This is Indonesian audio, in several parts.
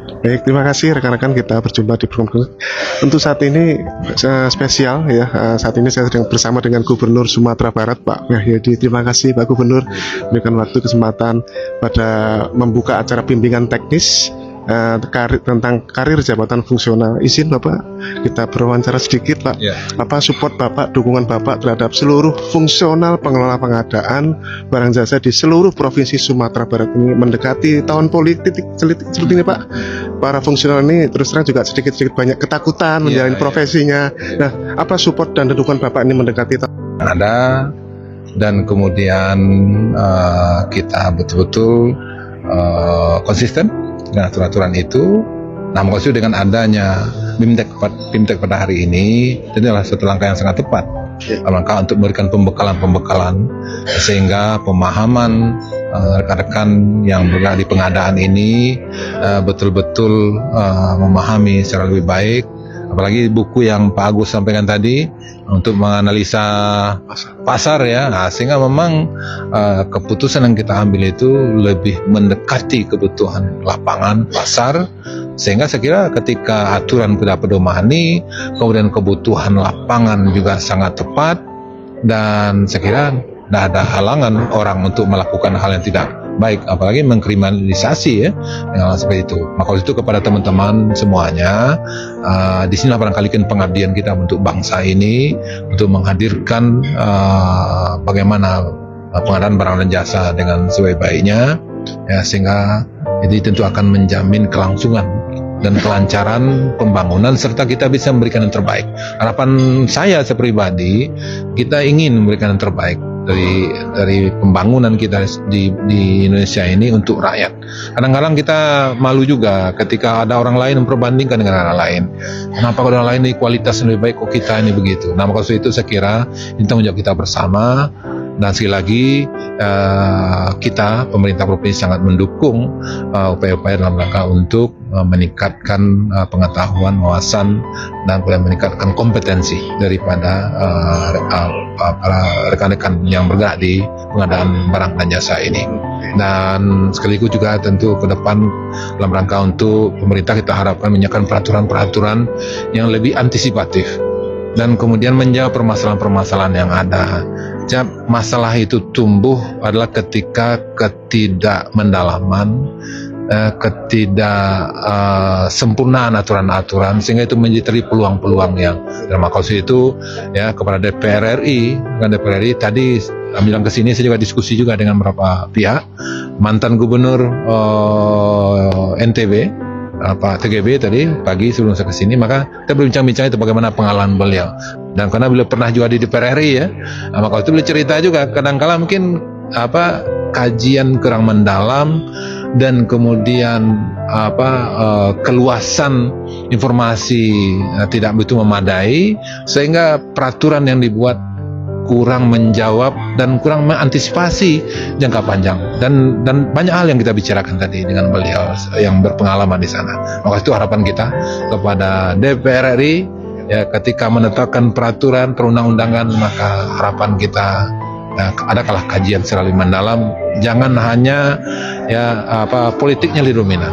Baik, terima kasih rekan-rekan, kita berjumpa di program. Untuk saat ini spesial ya. Saat ini saya sedang bersama dengan Gubernur Sumatera Barat, Pak Wahyudi. Terima kasih Pak Gubernur memberikan waktu kesempatan pada membuka acara bimbingan teknis tentang karir jabatan fungsional. Izin Bapak, kita berwawancara sedikit Pak. Ya. Apa support Bapak, dukungan Bapak terhadap seluruh fungsional pengelola pengadaan barang jasa di seluruh provinsi Sumatera Barat ini mendekati tahun politik seperti ini Pak. Para fungsional ini terus terang juga sedikit-sedikit banyak ketakutan menjalani profesinya. Nah, apa support dan dukungan Bapak ini mendekati ada, dan kemudian kita betul-betul konsisten dengan aturan-aturan itu. Nah, maksud dengan adanya BIMTEK pada hari ini, itu adalah satu langkah yang sangat tepat. Langkah untuk memberikan pembekalan sehingga pemahaman rekan-rekan yang bergerak di pengadaan ini betul-betul memahami secara lebih baik. Apalagi buku yang Pak Agus sampaikan tadi untuk menganalisa pasar ya, sehingga memang keputusan yang kita ambil itu lebih mendekati kebutuhan lapangan pasar, sehingga saya kira ketika aturan sudah pedomani, kemudian kebutuhan lapangan juga sangat tepat, dan saya kira tidak ada halangan orang untuk melakukan hal yang tidak baik, apalagi mengkriminalisasi ya, yang seperti itu. Maka itu kepada teman-teman semuanya, di sinilah barangkali pengabdian kita untuk bangsa ini, untuk menghadirkan bagaimana pengadaan barang dan jasa dengan sebaik-baiknya, ya, sehingga ini tentu akan menjamin kelangsungan dan kelancaran pembangunan, serta kita bisa memberikan yang terbaik. Harapan saya pribadi, kita ingin memberikan yang terbaik dari pembangunan kita di Indonesia ini untuk rakyat. Kadang-kadang kita malu juga ketika ada orang lain memperbandingkan dengan orang lain. Kenapa orang lain ini kualitas lebih baik, kok kita ini begitu? Nah, maksud itu saya kira ini tanggung jawab kita bersama. Dan sekali lagi kita pemerintah provinsi sangat mendukung upaya-upaya dalam rangka untuk meningkatkan pengetahuan, wawasan, dan meningkatkan kompetensi daripada para rekan-rekan yang bergerak di pengadaan barang dan jasa ini. Dan sekaligus juga tentu ke depan dalam rangka untuk pemerintah kita harapkan menyiapkan peraturan-peraturan yang lebih antisipatif dan kemudian menjawab permasalahan-permasalahan yang ada. Masalah itu tumbuh adalah ketika ketidakmendalaman, sempurnaan aturan-aturan, sehingga itu menjadi peluang-peluang yang dalam maksud itu ya kepada DPR RI. Kan DPR RI tadi bilang ke sini, saya juga diskusi juga dengan beberapa pihak, mantan gubernur NTB Pak TGB tadi pagi sebelum saya kesini, maka kita berbincang-bincang itu bagaimana pengalaman beliau. Dan karena beliau pernah juga di DPR RI ya, maka itu beliau cerita juga kadang-kala mungkin kajian kurang mendalam, dan kemudian keluasan informasi tidak begitu memadai, sehingga peraturan yang dibuat kurang menjawab dan kurang mengantisipasi jangka panjang, dan banyak hal yang kita bicarakan tadi dengan beliau yang berpengalaman di sana. Maka itu harapan kita kepada DPR RI ya, ketika menetapkan peraturan perundang-undangan, maka harapan kita adalah kajian secara lebih mendalam, jangan hanya politiknya dominan,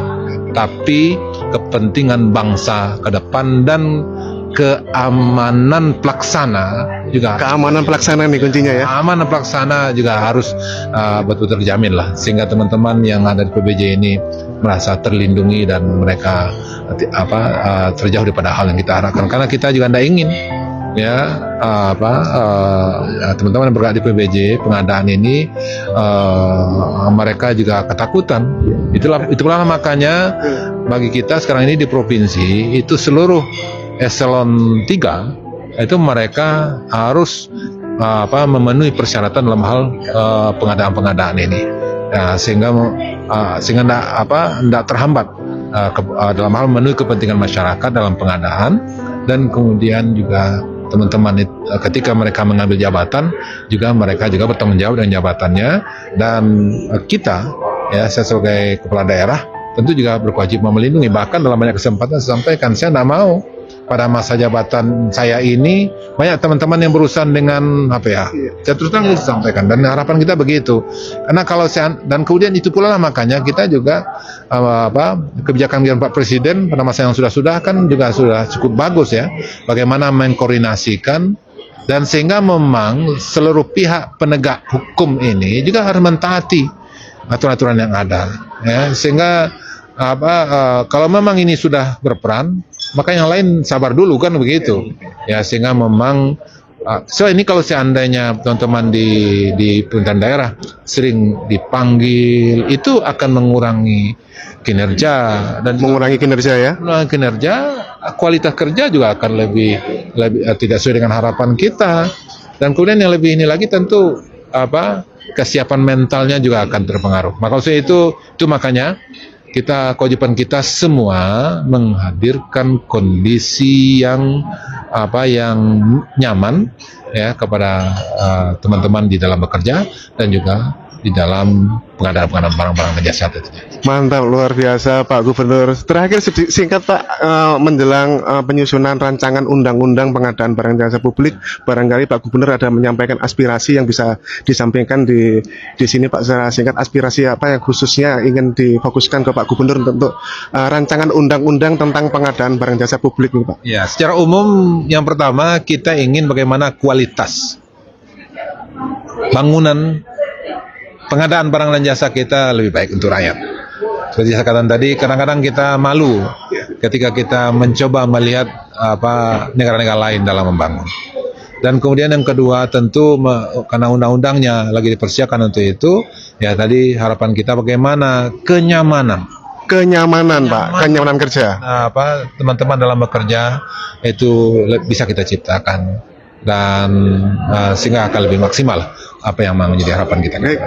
tapi kepentingan bangsa ke depan dan keamanan pelaksana juga. keamanan pelaksana nih kuncinya ya? Keamanan pelaksana juga harus betul-betul terjamin lah, sehingga teman-teman yang ada di PBJ ini merasa terlindungi dan mereka terjauh daripada hal yang kita harapkan. Karena kita juga tidak ingin ya teman-teman yang bergerak di PBJ pengadaan ini mereka juga ketakutan. Itulah makanya bagi kita sekarang ini di provinsi itu seluruh eselon 3 itu mereka harus memenuhi persyaratan dalam hal pengadaan ini, sehingga tidak terhambat dalam hal memenuhi kepentingan masyarakat dalam pengadaan. Dan kemudian juga teman-teman ketika mereka mengambil jabatan juga mereka juga bertanggung jawab dengan jabatannya. Dan kita ya, saya sebagai kepala daerah tentu juga berkewajiban melindungi. Bahkan dalam banyak kesempatan saya sampaikan, saya tidak mau pada masa jabatan saya ini banyak teman-teman yang berurusan dengan apa ya, saya terus terang kita sampaikan, dan harapan kita begitu. Karena kalau dan kemudian itu pula lah makanya kita juga kebijakan Pak Presiden pada masa yang sudah kan juga sudah cukup bagus ya, bagaimana mengkoordinasikan, dan sehingga memang seluruh pihak penegak hukum ini juga harus mentaati aturan-aturan yang ada ya, sehingga kalau memang ini sudah berperan, maka yang lain sabar dulu kan begitu ya, sehingga memang ini kalau seandainya teman-teman di pemerintahan daerah sering dipanggil, itu akan mengurangi kinerja, dan Mengurangi kinerja ya. Kualitas kerja juga akan lebih tidak sesuai dengan harapan kita, dan kemudian yang lebih ini lagi tentu kesiapan mentalnya juga akan terpengaruh. Maka itu makanya kewajiban kita semua menghadirkan kondisi yang nyaman ya kepada teman-teman di dalam bekerja dan juga di dalam pengadaan barang-barang dan jasa tentunya. Mantap, luar biasa Pak Gubernur. Terakhir singkat Pak, menjelang penyusunan rancangan undang-undang pengadaan barang jasa publik, barangkali Pak Gubernur ada menyampaikan aspirasi yang bisa disampaikan di sini Pak, secara singkat, aspirasi apa yang khususnya ingin difokuskan ke Pak Gubernur untuk rancangan undang-undang tentang pengadaan barang jasa publik nih Pak. Ya, secara umum yang pertama kita ingin bagaimana kualitas bangunan pengadaan barang dan jasa kita lebih baik untuk rakyat. Seperti saya katakan tadi, kadang-kadang kita malu ketika kita mencoba melihat negara-negara lain dalam membangun. Dan kemudian yang kedua tentu karena undang-undangnya lagi dipersiapkan untuk itu, ya tadi harapan kita bagaimana kenyamanan Pak, kenyamanan kerja. Teman-teman dalam bekerja itu bisa kita ciptakan, dan sehingga akan lebih maksimal apa yang menjadi harapan kita. Baik.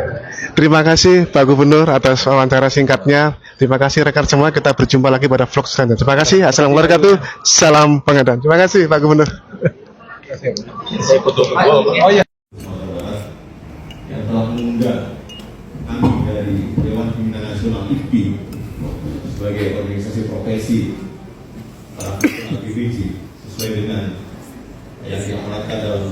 Terima kasih Pak Gubernur atas wawancara singkatnya. Terima kasih rekan semua, kita berjumpa lagi pada vlog selanjutnya. Terima kasih. Assalamualaikum warahmatullahi wabarakatuh. Salam pengadaan. Terima kasih Pak Gubernur. Oh ya. Yang telah mengundang kami dari Dewan Pembinaan Nasional IPI sebagai organisasi profesi para PBJ sesuai dengan yang diamanatkan dalam